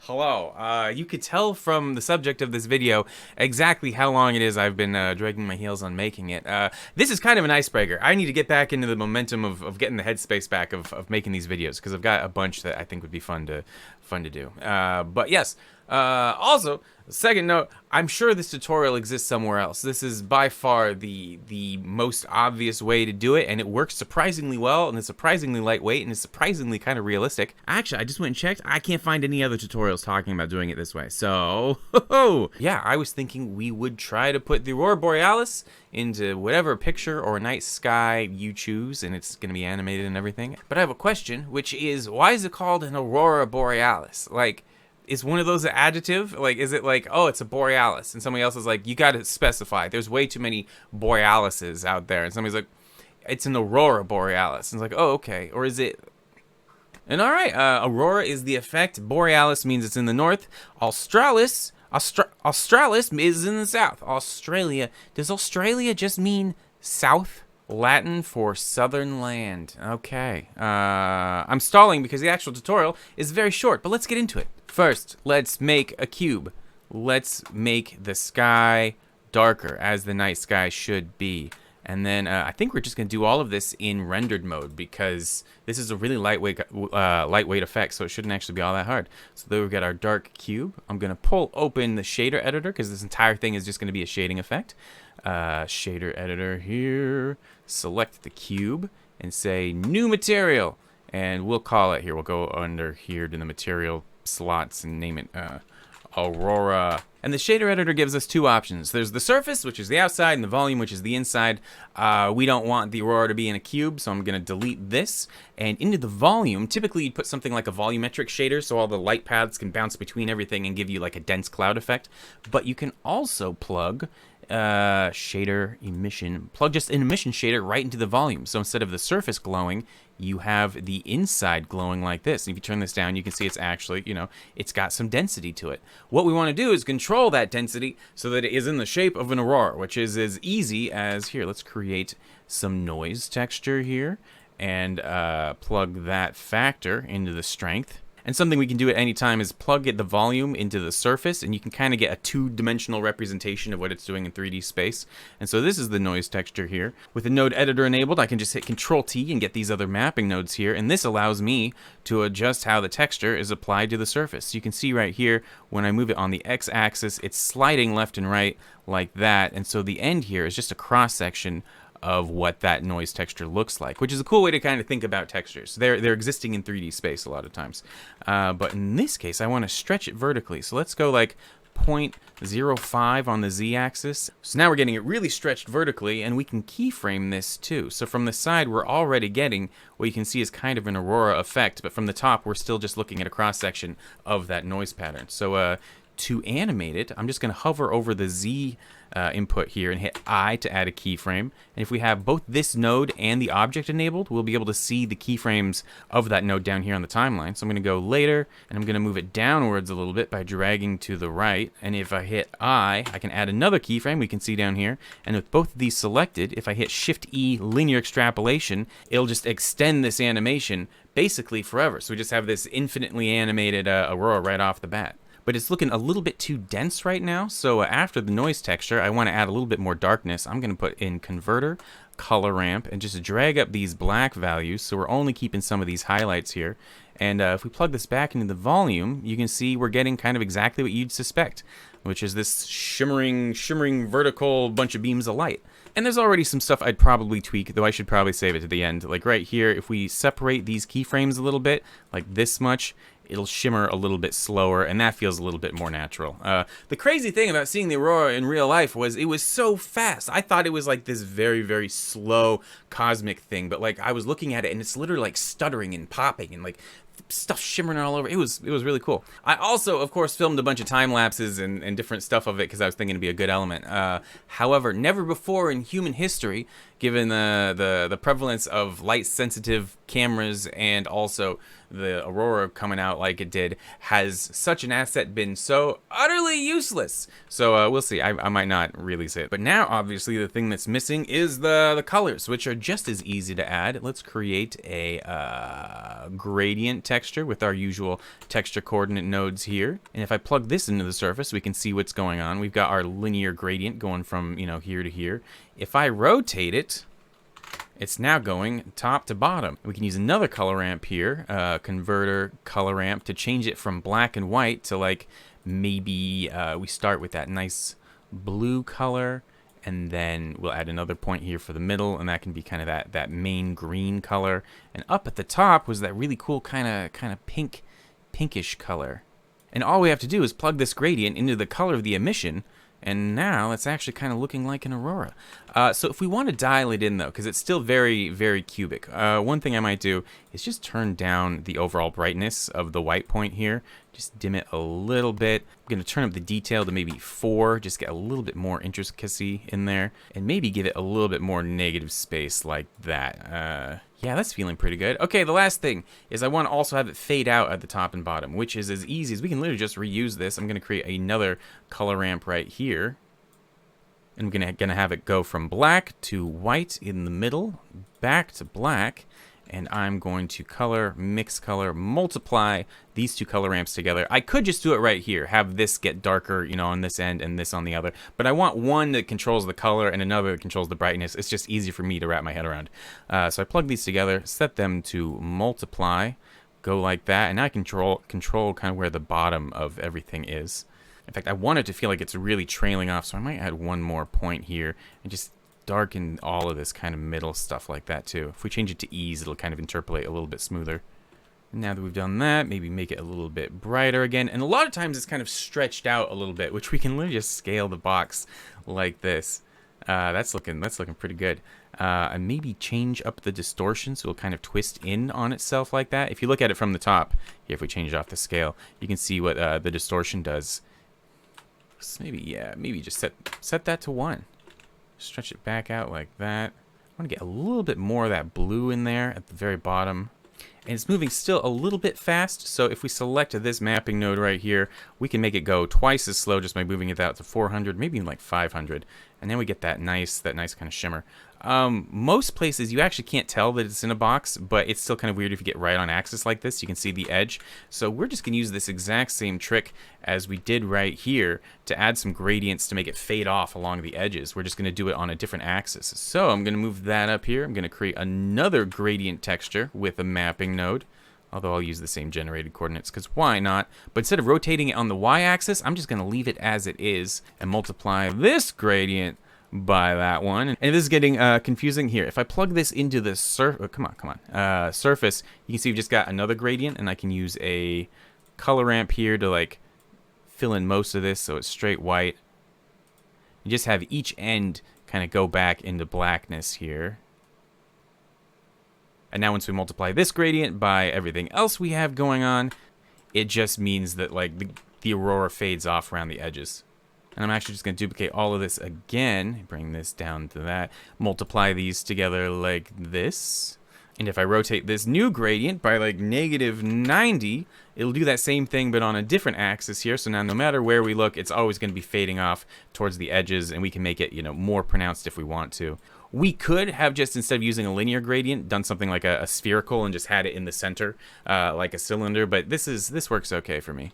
Hello. You could tell from the subject of this video exactly how long it is I've been dragging my heels on making it. This is kind of an icebreaker. I need to get back into the momentum of getting the headspace back of making these videos because I've got a bunch that I think would be fun to do. But yes. Also, second note, I'm sure this tutorial exists somewhere else. This is by far the most obvious way to do it, and it works surprisingly well, and it's surprisingly lightweight, and it's surprisingly kind of realistic. Actually, I just went and checked. I can't find any other tutorials talking about doing it this way. So, yeah, I was thinking we would try to put the Aurora Borealis into whatever picture or night sky you choose, and it's going to be animated and everything. But I have a question, which is, why is it called an Aurora Borealis? Like, is one of those an adjective? Like, is it like, oh, it's a borealis, and somebody else is like, you got to specify. There's way too many borealises out there, and somebody's like, it's an aurora borealis, and it's like, oh, okay. Or is it? And all right, aurora is the effect. Borealis means it's in the north. Australis is in the south. Australia. Does Australia just mean south? Latin for southern land. Okay. I'm stalling because the actual tutorial is very short, but let's get into it. First, let's make a cube. Let's make the sky darker, as the night sky should be. And then I think we're just going to do all of this in rendered mode because this is a really lightweight effect, so it shouldn't actually be all that hard. So there we've got our dark cube. I'm going to pull open the shader editor because this entire thing is just going to be a shading effect. Shader editor here. Select the cube and say new material, and we'll call it here. We'll go under here to the material slots and name it Aurora. And the shader editor gives us two options. There's the surface, which is the outside, and the volume, which is the inside. We don't want the Aurora to be in a cube, so I'm going to delete this. And into the volume, typically you'd put something like a volumetric shader, so all the light paths can bounce between everything and give you like a dense cloud effect. But you can also plug shader emission, plug just an emission shader right into the volume. So instead of the surface glowing, you have the inside glowing like this. And if you turn this down, you can see it's actually, it's got some density to it. What we want to do is control that density so that it is in the shape of an aurora, which is as easy as, here, let's create some noise texture here and plug that factor into the strength. And something we can do at any time is plug the volume into the surface, and you can kind of get a two-dimensional representation of what it's doing in 3D space. And so this is the noise texture here. With the node editor enabled, I can just hit Control-T and get these other mapping nodes here, and this allows me to adjust how the texture is applied to the surface. You can see right here, when I move it on the X-axis, it's sliding left and right like that, and so the end here is just a cross-section of what that noise texture looks like, which is a cool way to kind of think about textures. They're existing in 3D space a lot of times. But in this case, I want to stretch it vertically. So let's go like 0.05 on the Z-axis. So now we're getting it really stretched vertically, and we can keyframe this too. So from the side, we're already getting what you can see is kind of an aurora effect, but from the top, we're still just looking at a cross-section of that noise pattern. So to animate it, I'm just going to hover over the Z input here and hit I to add a keyframe. And if we have both this node and the object enabled, we'll be able to see the keyframes of that node down here on the timeline. So I'm going to go later, and I'm going to move it downwards a little bit by dragging to the right. And if I hit I can add another keyframe we can see down here. And with both of these selected, if I hit Shift-E linear extrapolation, it'll just extend this animation basically forever. So we just have this infinitely animated aurora right off the bat. But it's looking a little bit too dense right now, so after the noise texture, I want to add a little bit more darkness. I'm going to put in Converter, Color Ramp, and just drag up these black values, so we're only keeping some of these highlights here. And if we plug this back into the volume, you can see we're getting kind of exactly what you'd suspect, which is this shimmering vertical bunch of beams of light. And there's already some stuff I'd probably tweak, though I should probably save it to the end. Like right here, if we separate these keyframes a little bit, like this much, it'll shimmer a little bit slower, and that feels a little bit more natural. The crazy thing about seeing the aurora in real life was it was so fast. I thought it was like this very, very slow cosmic thing, but like I was looking at it, and it's literally like stuttering and popping and like stuff shimmering all over. It was really cool. I also, of course, filmed a bunch of time lapses and different stuff of it because I was thinking it'd be a good element. However, never before in human history given the prevalence of light-sensitive cameras and also the Aurora coming out like it did, has such an asset been so utterly useless? So we'll see. I might not release it. But now, obviously, the thing that's missing is the colors, which are just as easy to add. Let's create a gradient texture with our usual texture coordinate nodes here. And if I plug this into the surface, we can see what's going on. We've got our linear gradient going from, you know, here to here. If I rotate it, it's now going top to bottom. We can use another color ramp here, converter color ramp, to change it from black and white to, like, maybe we start with that nice blue color, and then we'll add another point here for the middle, and that can be kind of that main green color. And up at the top was that really cool kind of pinkish color. And all we have to do is plug this gradient into the color of the emission, and now it's actually kind of looking like an aurora. So if we want to dial it in, though, because it's still very, very cubic, one thing I might do is just turn down the overall brightness of the white point here. Just dim it a little bit. I'm going to turn up the detail to maybe 4, just get a little bit more intricacy in there, and maybe give it a little bit more negative space like that. Yeah, that's feeling pretty good. Okay, the last thing is I want to also have it fade out at the top and bottom, which is as easy as we can literally just reuse this. I'm going to create another color ramp right here. And I'm gonna have it go from black to white in the middle, back to black, and I'm going to color, mix color, multiply these two color ramps together. I could just do it right here, have this get darker, you know, on this end and this on the other, but I want one that controls the color and another that controls the brightness. It's just easy for me to wrap my head around. So I plug these together, set them to multiply, go like that, and I control kind of where the bottom of everything is. In fact, I want it to feel like it's really trailing off, so I might add one more point here and just darken all of this kind of middle stuff like that too. If we change it to ease, it'll kind of interpolate a little bit smoother. Now that we've done that, maybe make it a little bit brighter again. And a lot of times it's kind of stretched out a little bit, which we can literally just scale the box like this. That's looking pretty good. And maybe change up the distortion so it'll kind of twist in on itself like that. If you look at it from the top, here, if we change it off the scale, you can see what the distortion does. So maybe just set that to 1. Stretch it back out like that. I want to get a little bit more of that blue in there at the very bottom. And it's moving still a little bit fast, so if we select this mapping node right here, we can make it go twice as slow just by moving it out to 400, maybe even like 500. And then we get that nice kind of shimmer. Most places you actually can't tell that it's in a box, but it's still kind of weird if you get right on axis like this. You can see the edge. So we're just going to use this exact same trick as we did right here to add some gradients to make it fade off along the edges. We're just going to do it on a different axis. So I'm going to move that up here. I'm going to create another gradient texture with a mapping node. Although I'll use the same generated coordinates, because why not? But instead of rotating it on the y-axis, I'm just going to leave it as it is and multiply this gradient by that one. And this is getting confusing here. If I plug this into the surface, you can see we've just got another gradient, and I can use a color ramp here to like fill in most of this so it's straight white. You just have each end kind of go back into blackness here. And now once we multiply this gradient by everything else we have going on, it just means that like the aurora fades off around the edges. And I'm actually just going to duplicate all of this again, bring this down to that, multiply these together like this. And if I rotate this new gradient by like -90, it'll do that same thing but on a different axis here. So now no matter where we look, it's always going to be fading off towards the edges, and we can make it, you know, more pronounced if we want to. We could have just, instead of using a linear gradient, done something like a spherical and just had it in the center like a cylinder, but this works okay for me.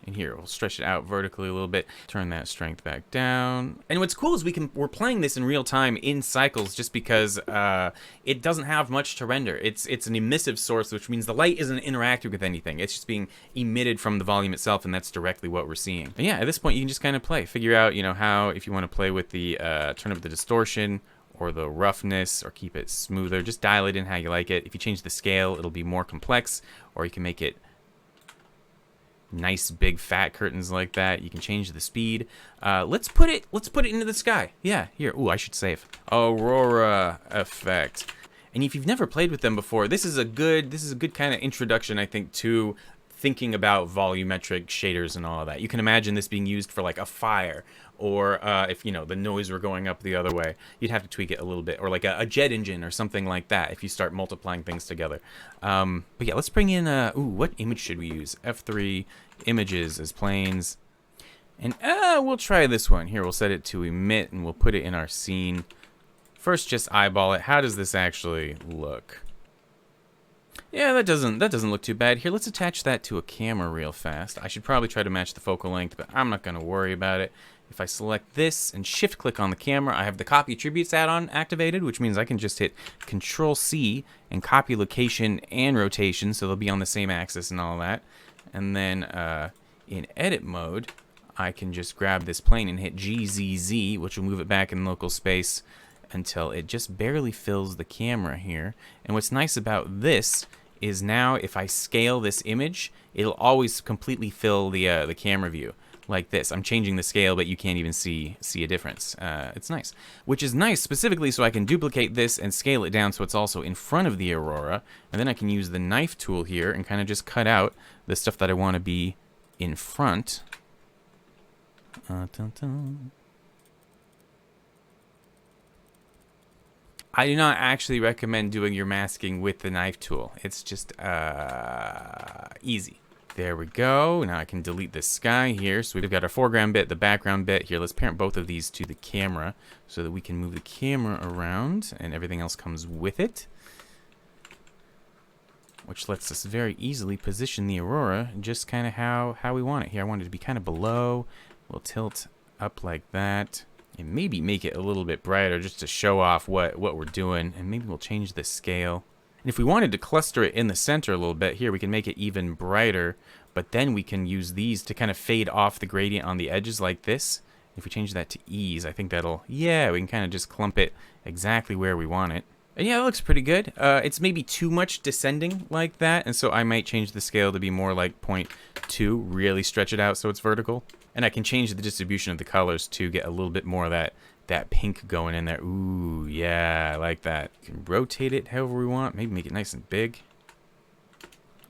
And here, we'll stretch it out vertically a little bit, turn that strength back down. And what's cool is we're playing this in real time in cycles just because it doesn't have much to render. It's an emissive source, which means the light isn't interacting with anything. It's just being emitted from the volume itself, and that's directly what we're seeing. And yeah, at this point, you can just kind of play. Figure out, you know, how, if you want to play with the, turn up the distortion, or the roughness, or keep it smoother. Just dial it in how you like it. If you change the scale, it'll be more complex, or you can make it nice big fat curtains like that. You can change the speed. Let's put it into the sky. Yeah, here. Ooh, I should save. Aurora effect. And if you've never played with them before, this is a good kind of introduction, I think, to thinking about volumetric shaders and all of that. You can imagine this being used for like a fire, or if you know the noise were going up the other way, you'd have to tweak it a little bit, or like a jet engine or something like that if you start multiplying things together. But yeah, let's bring in what image should we use? F3 images as planes, and we'll try this one here. We'll set it to emit and we'll put it in our scene. First, just eyeball it. How does this actually look? Yeah, that doesn't look too bad. Here, let's attach that to a camera real fast. I should probably try to match the focal length, but I'm not going to worry about it. If I select this and shift click on the camera, I have the copy attributes add-on activated, which means I can just hit Control C and copy location and rotation, so they'll be on the same axis and all that. And then in edit mode, I can just grab this plane and hit GZZ, which will move it back in local space until it just barely fills the camera here. And what's nice about this is now if I scale this image, it'll always completely fill the camera view like this. I'm changing the scale, but you can't even see a difference. It's nice. Which is nice specifically so I can duplicate this and scale it down so it's also in front of the Aurora. And then I can use the knife tool here and kind of just cut out the stuff that I want to be in front. I do not actually recommend doing your masking with the knife tool. It's just easy. There we go. Now I can delete this sky here. So we've got our foreground bit, the background bit. Here, let's parent both of these to the camera so that we can move the camera around and everything else comes with it. Which lets us very easily position the Aurora just kind of how we want it. Here, I want it to be kind of below. We'll tilt up like that. And maybe make it a little bit brighter just to show off what we're doing. And maybe we'll change the scale. And if we wanted to cluster it in the center a little bit, here we can make it even brighter. But then we can use these to kind of fade off the gradient on the edges like this. If we change that to ease, I think that'll, yeah, we can kind of just clump it exactly where we want it. And yeah, it looks pretty good. It's maybe too much descending like that. And so I might change the scale to be more like 0.2, really stretch it out so it's vertical. And I can change the distribution of the colors to get a little bit more of that pink going in there. Ooh, yeah, I like that. You can rotate it however we want. Maybe make it nice and big.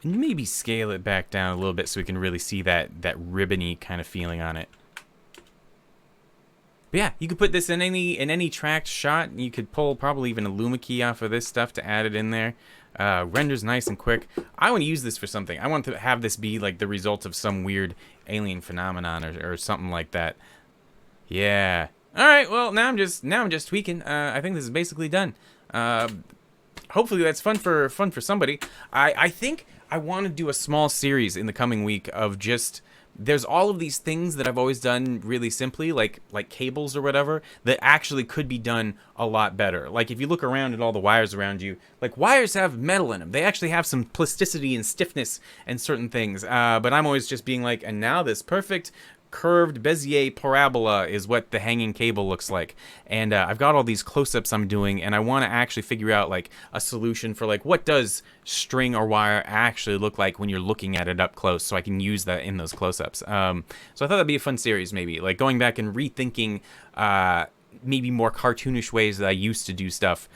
And maybe scale it back down a little bit so we can really see that ribbony kind of feeling on it. But yeah, you could put this in any tracked shot. You could pull probably even a luma key off of this stuff to add it in there. Renders nice and quick. I want to use this for something. I want to have this be like the result of some weird alien phenomenon or something like that. Yeah. All right. Well, now I'm just tweaking. I think this is basically done. Hopefully that's fun for somebody. I think I want to do a small series in the coming week of just. There's all of these things that I've always done really simply, like cables or whatever, that actually could be done a lot better. Like if you look around at all the wires around you, like wires have metal in them. They actually have some plasticity and stiffness and certain things. But I'm always just being like, and now this perfect curved Bezier parabola is what the hanging cable looks like. And I've got all these close-ups I'm doing, and I want to actually figure out like a solution for like what does string or wire actually look like when you're looking at it up close, so I can use that in those close-ups. So I thought that'd be a fun series, maybe like going back and rethinking maybe more cartoonish ways that I used to do stuff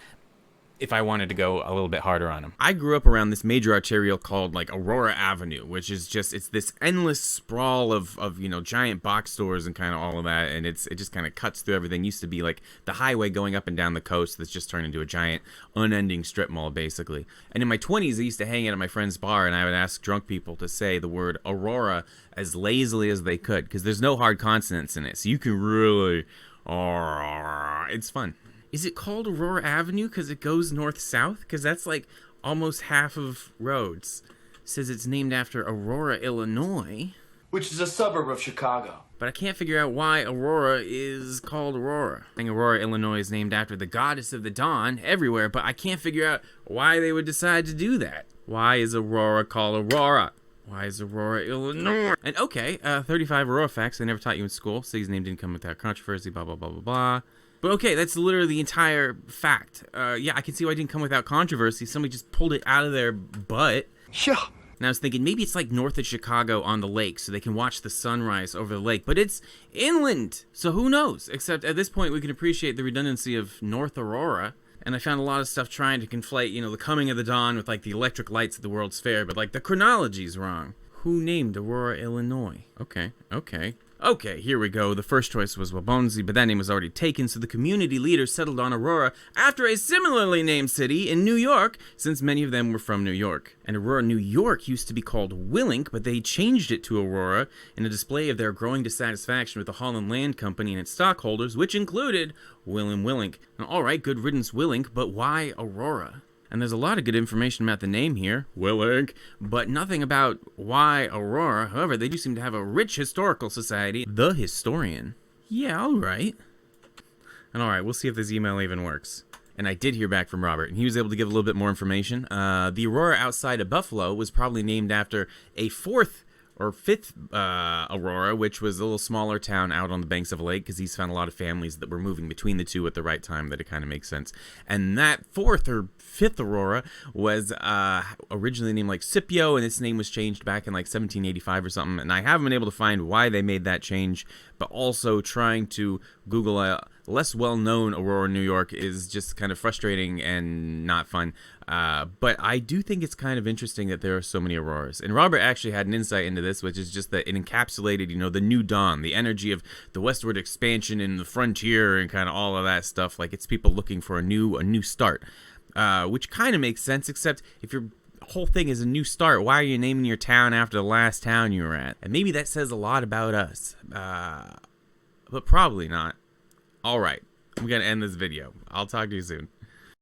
if I wanted to go a little bit harder on them. I grew up around this major arterial called like Aurora Avenue, which is just, it's this endless sprawl of you know, giant box stores and kind of all of that, and it just kind of cuts through everything. It used to be like the highway going up and down the coast that's just turned into a giant unending strip mall basically. And in my 20s I used to hang out at my friend's bar and I would ask drunk people to say the word Aurora as lazily as they could, because there's no hard consonants in it, so you can really, it's fun. Is it called Aurora Avenue because it goes north-south? Because that's like almost half of roads. It says it's named after Aurora, Illinois. Which is a suburb of Chicago. But I can't figure out why Aurora is called Aurora. I think Aurora, Illinois is named after the goddess of the dawn everywhere, but I can't figure out why they would decide to do that. Why is Aurora called Aurora? Why is Aurora, Illinois? And okay, 35 Aurora facts they never taught you in school. City's name didn't come without controversy, blah, blah, blah, blah, blah. But okay, that's literally the entire fact. Yeah, I can see why it didn't come without controversy. Somebody just pulled it out of their butt. Yeah. And I was thinking maybe it's like north of Chicago on the lake so they can watch the sunrise over the lake. But it's inland, so who knows? Except at this point we can appreciate the redundancy of North Aurora. And I found a lot of stuff trying to conflate, you know, the coming of the dawn with like the electric lights at the World's Fair. But like the chronology's wrong. Who named Aurora, Illinois? Okay, here we go. The first choice was Wabonzi, but that name was already taken, so the community leaders settled on Aurora after a similarly named city in New York, since many of them were from New York. And Aurora, New York used to be called Willink, but they changed it to Aurora in a display of their growing dissatisfaction with the Holland Land Company and its stockholders, which included William Willink. Now, alright, good riddance Willink, but why Aurora? And there's a lot of good information about the name here, Willink, but nothing about why Aurora. However, they do seem to have a rich historical society, the Historian. Yeah, alright. And alright, we'll see if this email even works. And I did hear back from Robert, and he was able to give a little bit more information. The Aurora outside of Buffalo was probably named after a fifth Aurora, which was a little smaller town out on the banks of a lake, because he's found a lot of families that were moving between the two at the right time, that it kind of makes sense. And that fourth or fifth Aurora was originally named like Scipio, and its name was changed back in like 1785 or something. And I haven't been able to find why they made that change, but also trying to Google a less well-known Aurora, New York is just kind of frustrating and not fun. But I do think it's kind of interesting that there are so many Auroras. And Robert actually had an insight into this, which is just that it encapsulated, the new dawn, the energy of the westward expansion and the frontier and kind of all of that stuff. Like, it's people looking for a new start, which kind of makes sense, except if your whole thing is a new start, why are you naming your town after the last town you were at? And maybe that says a lot about us, but probably not. All right, I'm going to end this video. I'll talk to you soon.